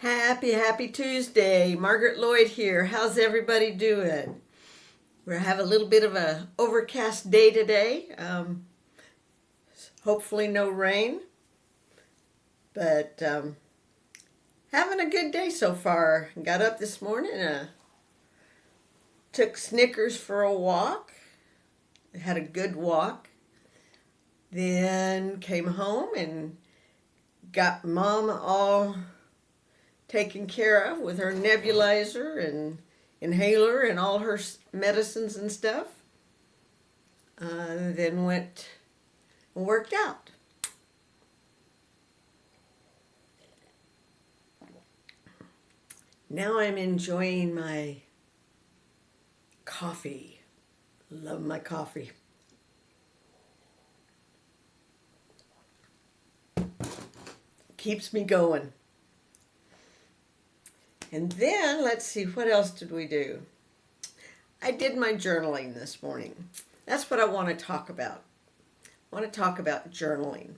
Happy Tuesday. Margaret Lloyd here. How's everybody doing? We have a little bit of a overcast day today. Hopefully no rain, but having a good day so far. Got up this morning, took Snickers for a walk. Had a good walk. Then came home and got Mom all taken care of with her nebulizer and inhaler and all her medicines and stuff. Then went and worked out. Now I'm enjoying my coffee. Love my coffee. Keeps me going. And then, let's see, what else did we do? I did my journaling this morning. That's what I want to talk about. I want to talk about journaling.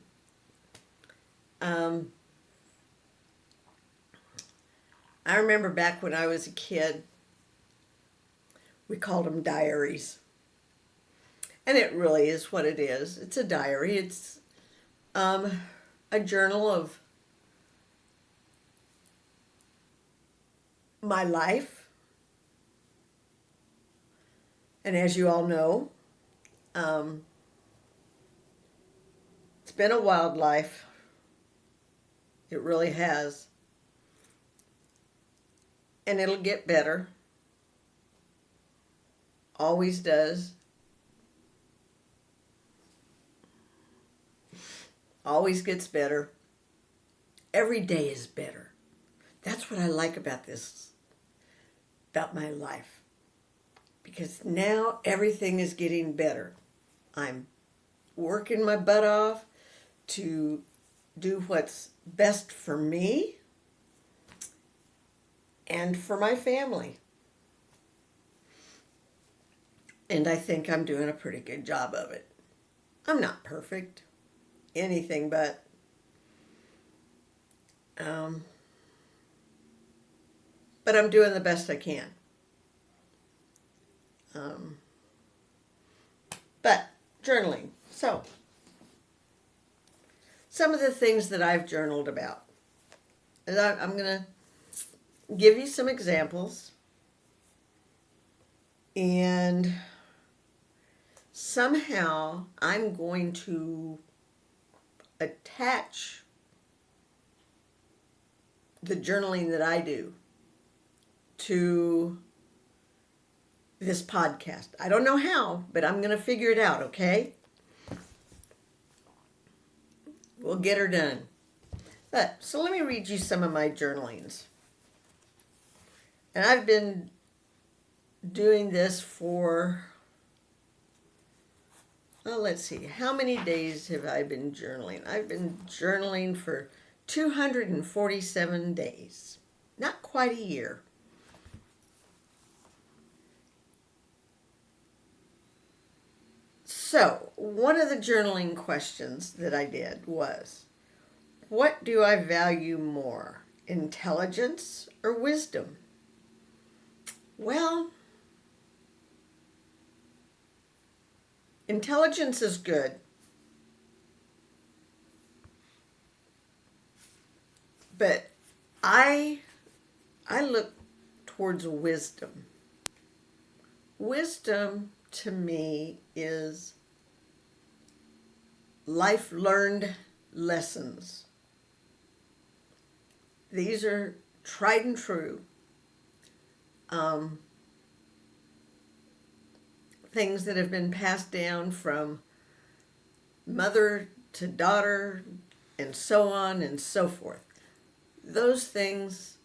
I remember back when I was a kid, we called them diaries. And it really is what it is. It's a diary. It's a journal of my life. And as you all know, it's been a wild life. It really has. And it'll get better. Always does. Always gets better. Every day is better. That's what I like about this, about my life. Because now everything is getting better. I'm working my butt off to do what's best for me and for my family. And I think I'm doing a pretty good job of it. I'm not perfect. Anything but. But I'm doing the best I can. But journaling. So, some of the things that I've journaled about. And I'm going to give you some examples. And somehow I'm going to attach the journaling that I do to this podcast. I don't know how, but I'm going to figure it out, okay? We'll get her done. So let me read you some of my journalings. And I've been doing this for, well, let's see, how many days have I been journaling? I've been journaling for 247 days. Not quite a year. So, one of the journaling questions that I did was, what do I value more, intelligence or wisdom? Well, intelligence is good. But I look towards wisdom. Wisdom to me is life learned lessons. These are tried and true things that have been passed down from mother to daughter and so on and so forth. Those things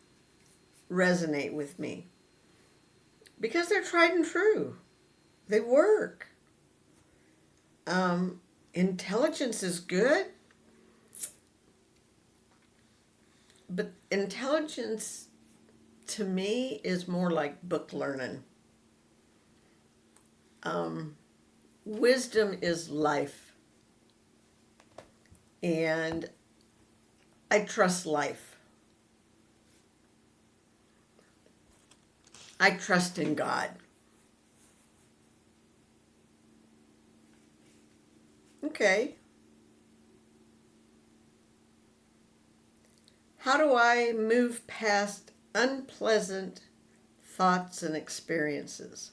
resonate with me because they're tried and true. They work. Intelligence is good, but intelligence to me is more like book learning. Wisdom is life. And I trust life. I trust in God. Okay. How do I move past unpleasant thoughts and experiences?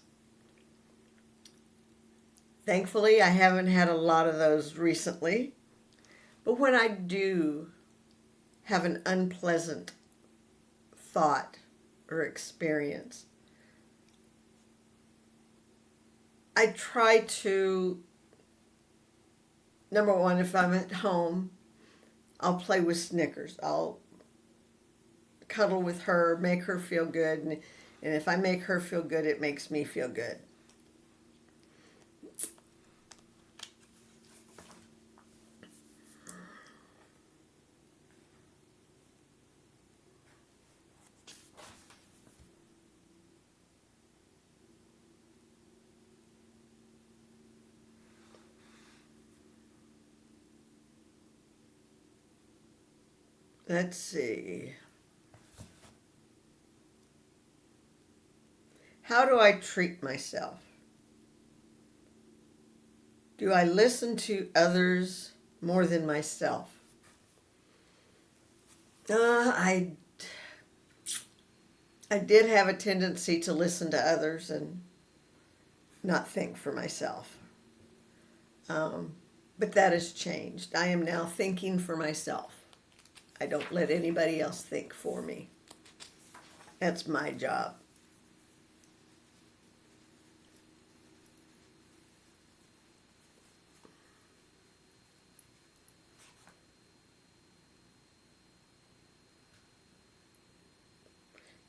Thankfully, I haven't had a lot of those recently. But when I do have an unpleasant thought or experience, I try to, number one, if I'm at home, I'll play with Snickers. I'll cuddle with her, make her feel good. And if I make her feel good, it makes me feel good. Let's see. How do I treat myself? Do I listen to others more than myself? I did have a tendency to listen to others and not think for myself. But that has changed. I am now thinking for myself. I don't let anybody else think for me. That's my job.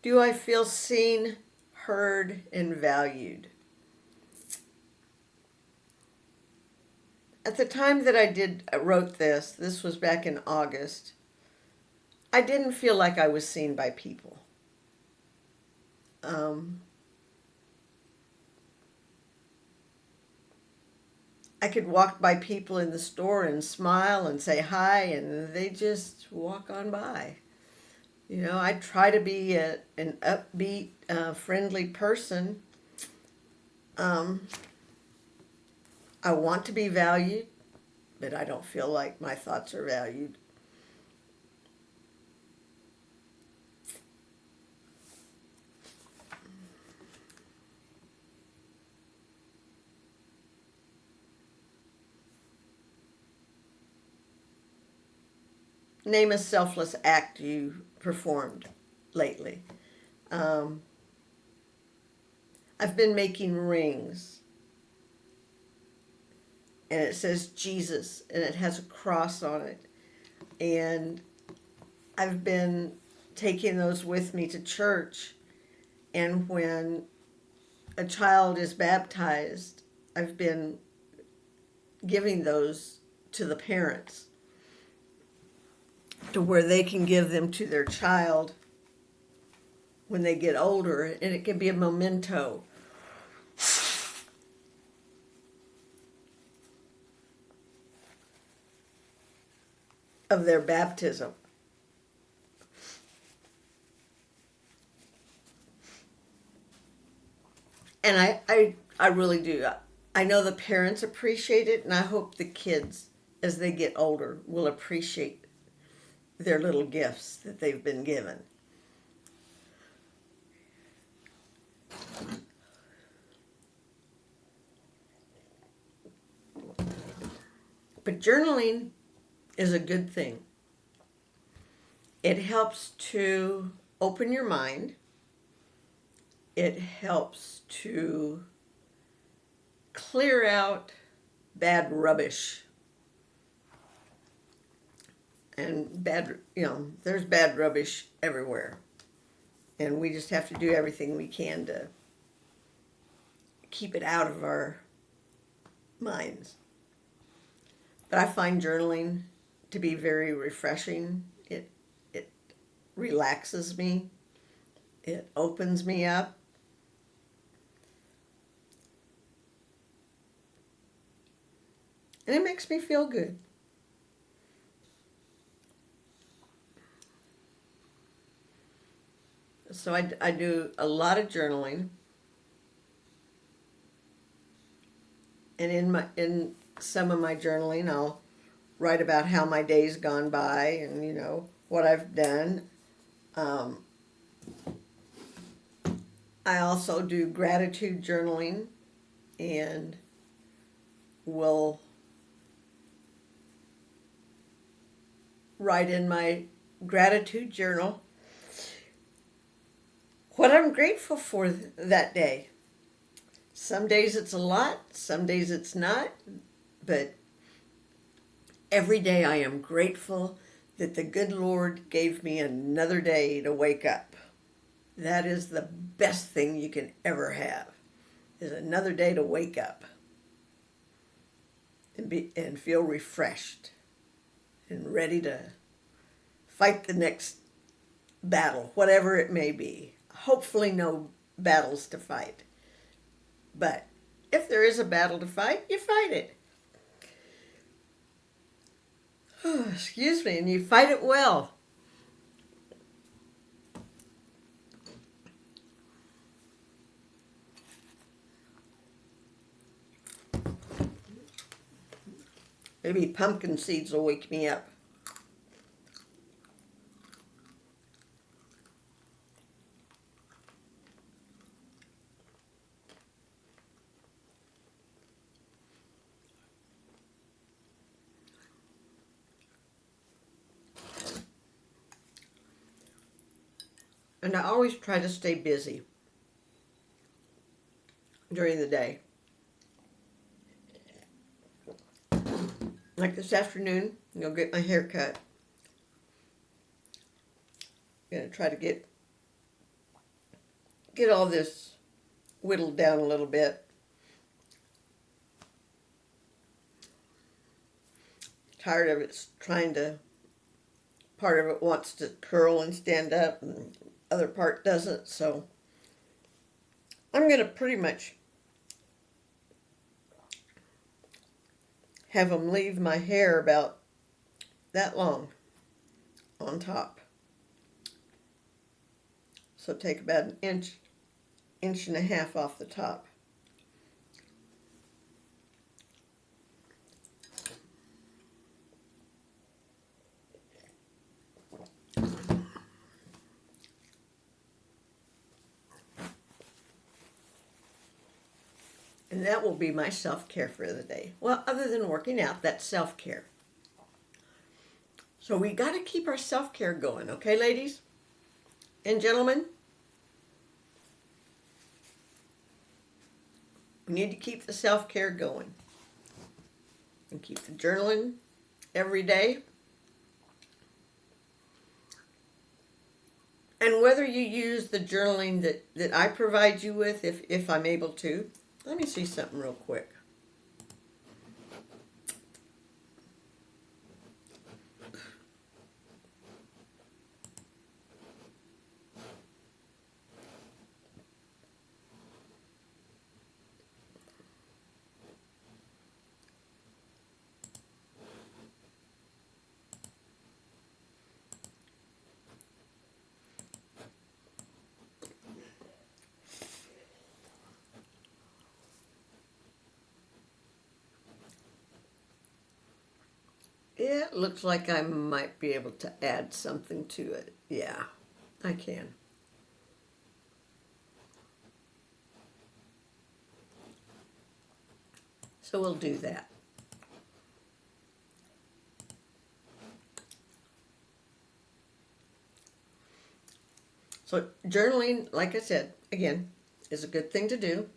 Do I feel seen, heard, and valued? At the time that I wrote this was back in August, I didn't feel like I was seen by people. I could walk by people in the store and smile and say hi, and they just walk on by. I try to be an upbeat, friendly person. I want to be valued, but I don't feel like my thoughts are valued. Name a selfless act you performed lately. Um, I've been making rings, and it says Jesus, and it has a cross on it. And I've been taking those with me to church, and when a child is baptized, I've been giving those to the parents to where they can give them to their child when they get older, and it can be a memento of their baptism. And I really do. I know the parents appreciate it, and I hope the kids, as they get older, will appreciate their little gifts that they've been given. But journaling is a good thing. It helps to open your mind. It helps to clear out bad rubbish. And there's bad rubbish everywhere. And we just have to do everything we can to keep it out of our minds. But I find journaling to be very refreshing. It relaxes me. It opens me up. And it makes me feel good. So I do a lot of journaling, and in some of my journaling, I'll write about how my day's gone by and what I've done. Um, I also do gratitude journaling, and will write in my gratitude journal what I'm grateful for that day. Some days it's a lot, some days it's not, but every day I am grateful that the good Lord gave me another day to wake up. That is the best thing you can ever have, is another day to wake up and feel refreshed and ready to fight the next battle, whatever it may be. Hopefully no battles to fight. But if there is a battle to fight, you fight it. Oh, excuse me, and you fight it well. Maybe pumpkin seeds will wake me up. And I always try to stay busy during the day. Like this afternoon, I'm going to get my hair cut. I'm going to try to get all this whittled down a little bit. Tired of it part of it wants to curl and stand up, and the other part doesn't, so I'm going to pretty much have them leave my hair about that long on top. So take about an inch and a half off the top. And that will be my self-care for the day. Well, other than working out, that's self-care. So we got to keep our self-care going, okay, ladies and gentlemen? We need to keep the self-care going. And keep the journaling every day. And whether you use the journaling that I provide you with, if I'm able to. Let me see something real quick. It looks like I might be able to add something to it. Yeah, I can. So we'll do that. So journaling, like I said, again, is a good thing to do.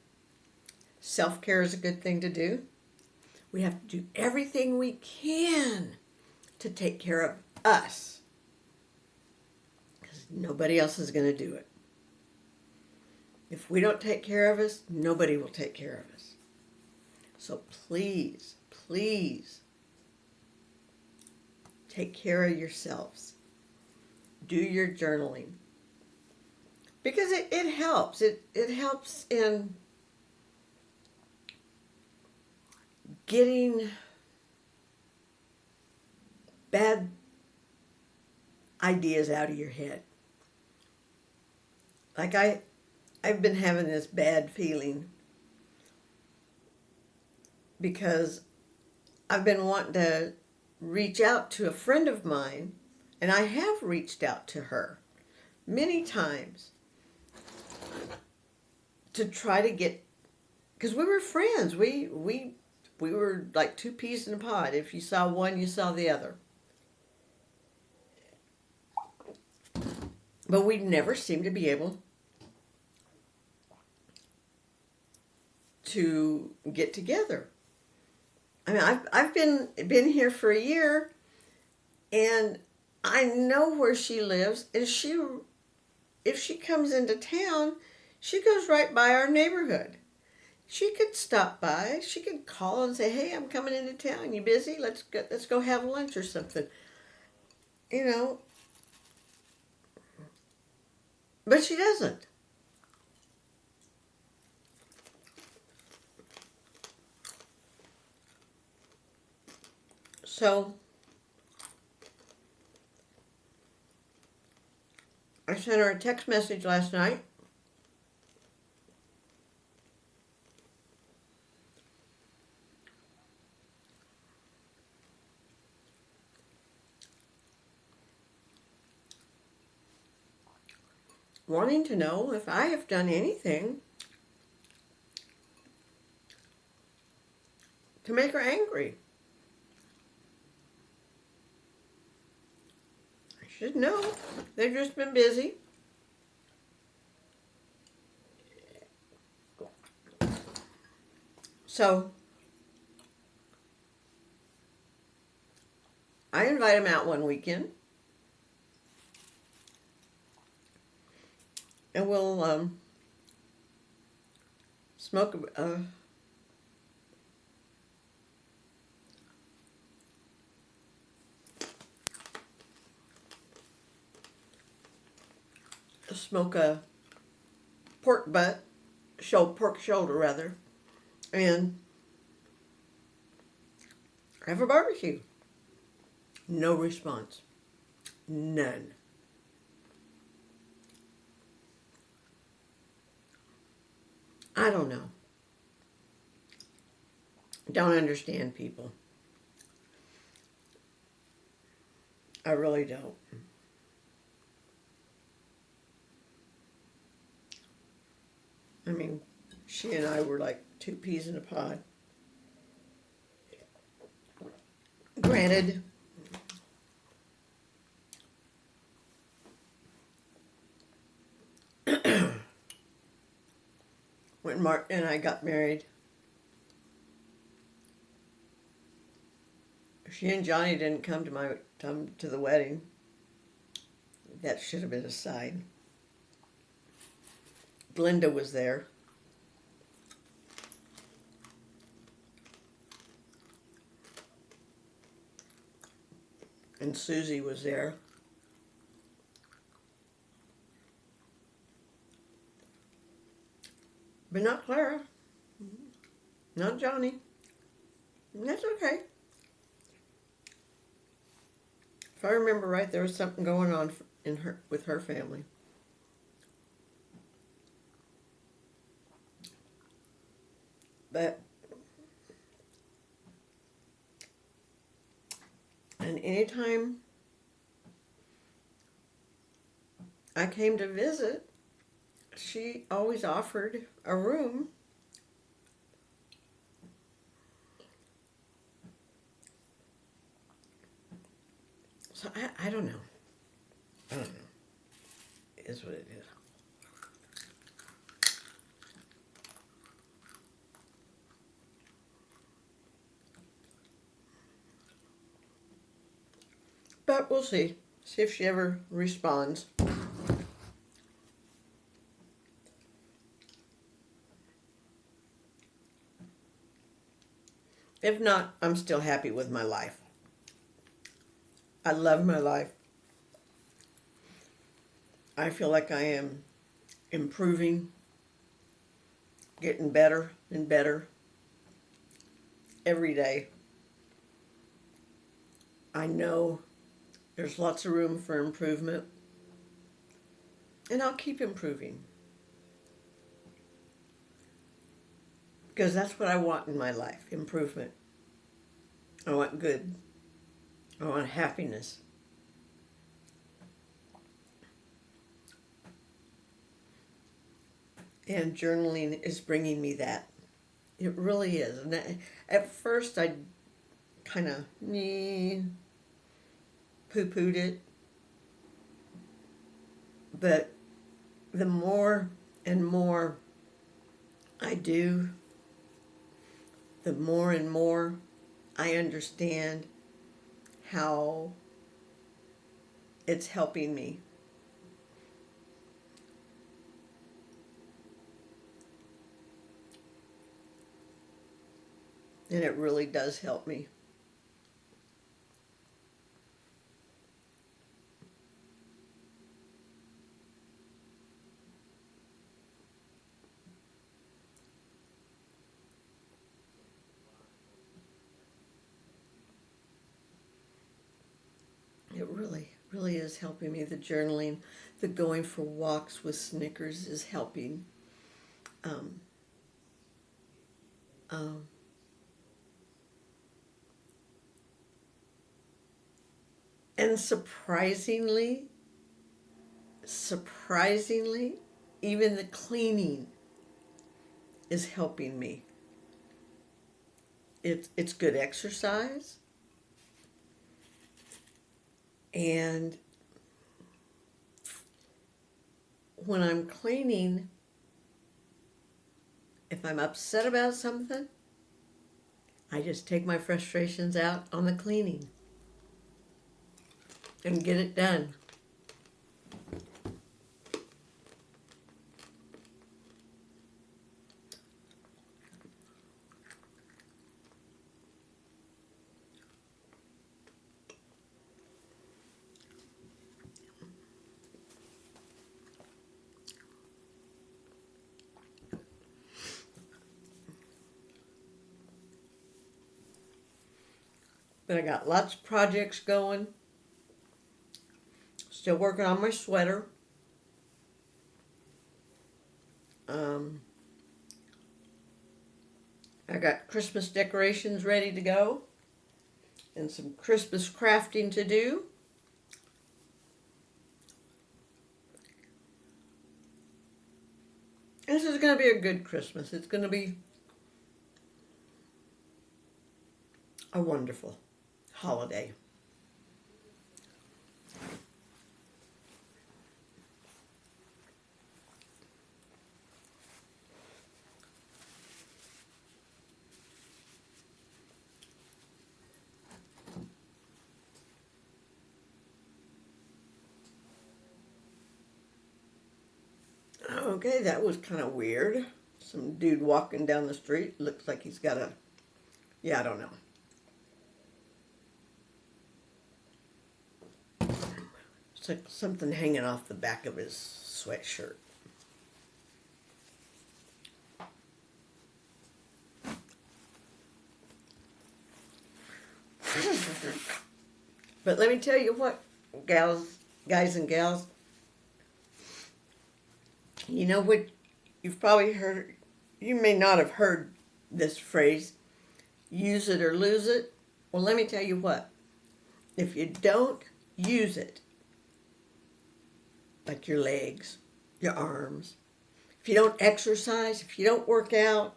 Self-care is a good thing to do. We have to do everything we can to take care of us, because nobody else is going to do it. If we don't take care of us, nobody will take care of us. So please, please take care of yourselves. Do your journaling. Because it helps. It helps in getting bad ideas out of your head. like I've been having this bad feeling because I've been wanting to reach out to a friend of mine, and I have reached out to her many times to try to get, because we were friends. We were like two peas in a pod. If you saw one, you saw the other. But we never seemed to be able to get together. I mean, I've been here for a year, and I know where she lives, and if she comes into town, she goes right by our neighborhood. She could stop by. She could call and say, "Hey, I'm coming into town. You busy? Let's go have lunch or something." You know, but she doesn't. So I sent her a text message last night. Wanting to know if I have done anything to make her angry. I should know. They've just been busy. So I invite them out one weekend, and we'll smoke a pork butt, pork shoulder rather, and have a barbecue. No response. None. I don't know. Don't understand people. I really don't. I mean, she and I were like two peas in a pod. Granted, when Martin and I got married, she and Johnny didn't come to the wedding. That should have been a sign. Glenda was there. And Susie was there. But not Clara. Not Johnny. And that's okay. If I remember right, there was something going on with her family. But and anytime I came to visit, she always offered a room. So I don't know. I don't know. It is what it is. But we'll see. See if she ever responds. If not, I'm still happy with my life. I love my life. I feel like I am improving, getting better and better every day. I know there's lots of room for improvement. And I'll keep improving. Because that's what I want in my life, improvement. I want good. I want happiness. And journaling is bringing me that. It really is. And at first I kind of poo-pooed it. But the more and more I do, the more and more I understand how it's helping me. And it really does help me. It really is helping me. The journaling, the going for walks with Snickers is helping. Um, um, and surprisingly, even the cleaning is helping me. It's good exercise, and when I'm cleaning, if I'm upset about something, I just take my frustrations out on the cleaning and get it done. But I got lots of projects going. Still working on my sweater. I got Christmas decorations ready to go and some Christmas crafting to do. This is going to be a good Christmas. It's going to be a wonderful holiday. Okay, that was kind of weird. Some dude walking down the street. Looks like he's got I don't know. It's like something hanging off the back of his sweatshirt. But let me tell you what, guys and gals, you know what, you've probably heard, you may not have heard this phrase, use it or lose it. Well, let me tell you what, if you don't use it, like your legs, your arms, if you don't exercise, if you don't work out,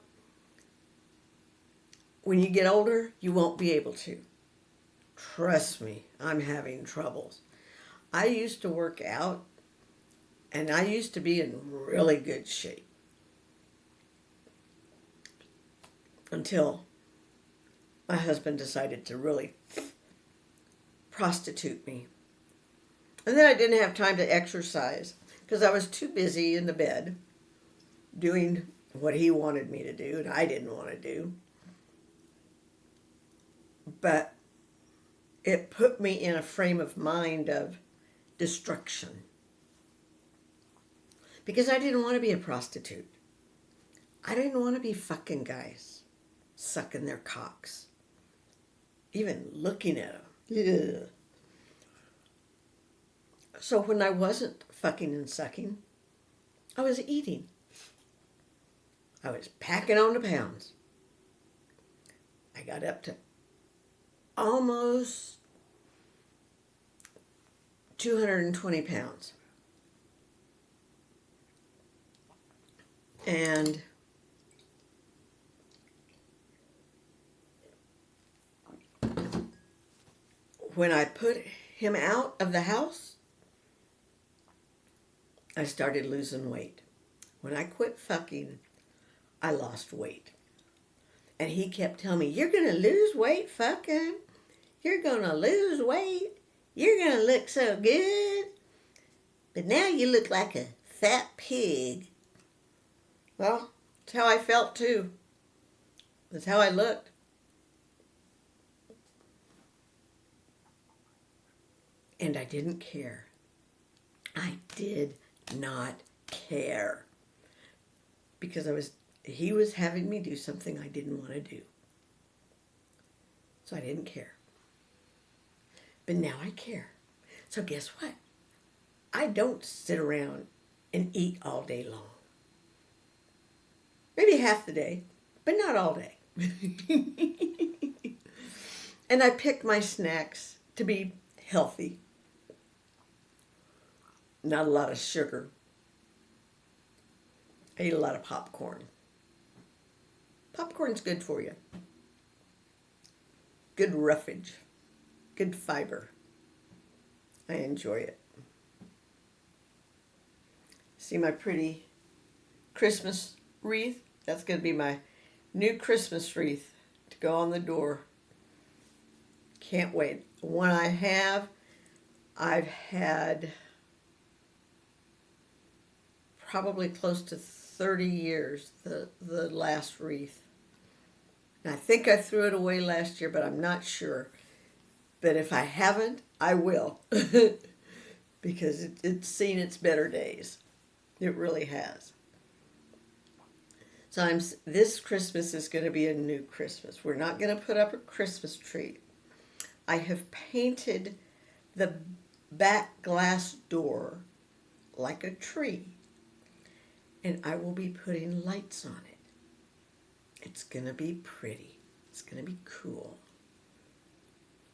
when you get older, you won't be able to. Trust me, I'm having troubles. I used to work out, and I used to be in really good shape until my husband decided to really prostitute me. And then I didn't have time to exercise because I was too busy in the bed doing what he wanted me to do and I didn't want to do. But it put me in a frame of mind of destruction. Because I didn't want to be a prostitute. I didn't want to be fucking guys sucking their cocks. Even looking at them. Ugh. So when I wasn't fucking and sucking, I was eating. I was packing on the pounds. I got up to almost 220 pounds. And when I put him out of the house, I started losing weight. When I quit fucking, I lost weight. And he kept telling me, "You're going to lose weight fucking. You're going to lose weight. You're going to look so good. But now you look like a fat pig." Well, that's how I felt too. That's how I looked. And I didn't care. I did not care. Because he was having me do something I didn't want to do. So I didn't care. But now I care. So guess what? I don't sit around and eat all day long. Maybe half the day, but not all day. And I pick my snacks to be healthy. Not a lot of sugar. I eat a lot of popcorn. Popcorn's good for you. Good roughage. Good fiber. I enjoy it. See my pretty Christmas wreath? That's going to be my new Christmas wreath to go on the door. Can't wait. The one I've had probably close to 30 years, the last wreath. And I think I threw it away last year, but I'm not sure. But if I haven't, I will. Because it's seen its better days. It really has. So this Christmas is going to be a new Christmas. We're not going to put up a Christmas tree. I have painted the back glass door like a tree. And I will be putting lights on it. It's going to be pretty. It's going to be cool.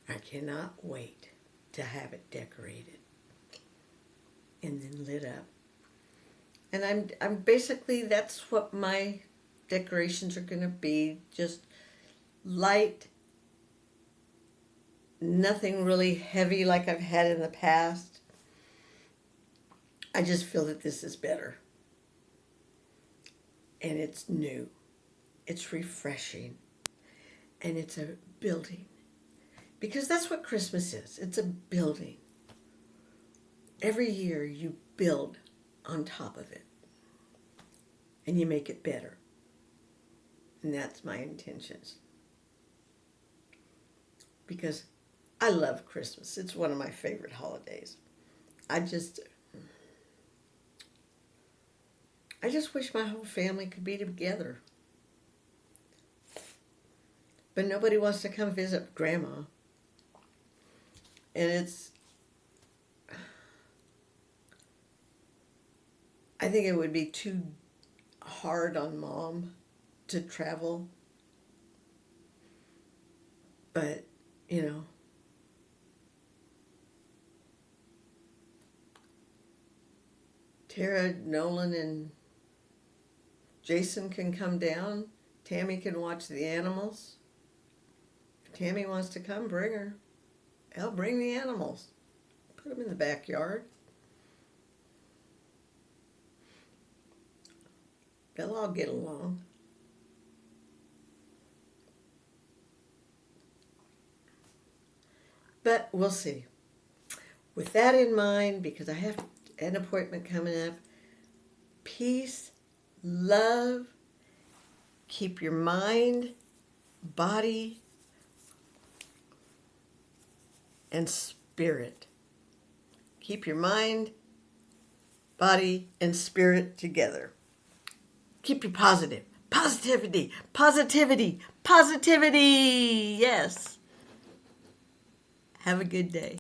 I cannot wait to have it decorated and then lit up. And I'm basically, that's what my decorations are going to be. Just light, nothing really heavy like I've had in the past. I just feel that this is better. And it's new. It's refreshing. And it's a building. Because that's what Christmas is. It's a building. Every year you build on top of it. And you make it better. And that's my intentions. Because I love Christmas. It's one of my favorite holidays. I just wish my whole family could be together. But nobody wants to come visit Grandma. And I think it would be too hard on Mom to travel. But, Tara, Nolan, and Jason can come down. Tammy can watch the animals. If Tammy wants to come, bring her. I'll bring the animals. Put them in the backyard. They'll all get along. But we'll see. With that in mind, because I have an appointment coming up, peace, love, keep your mind, body, and spirit. Keep your mind, body, and spirit together. Keep you positive. Positivity, positivity, positivity. Yes. Have a good day.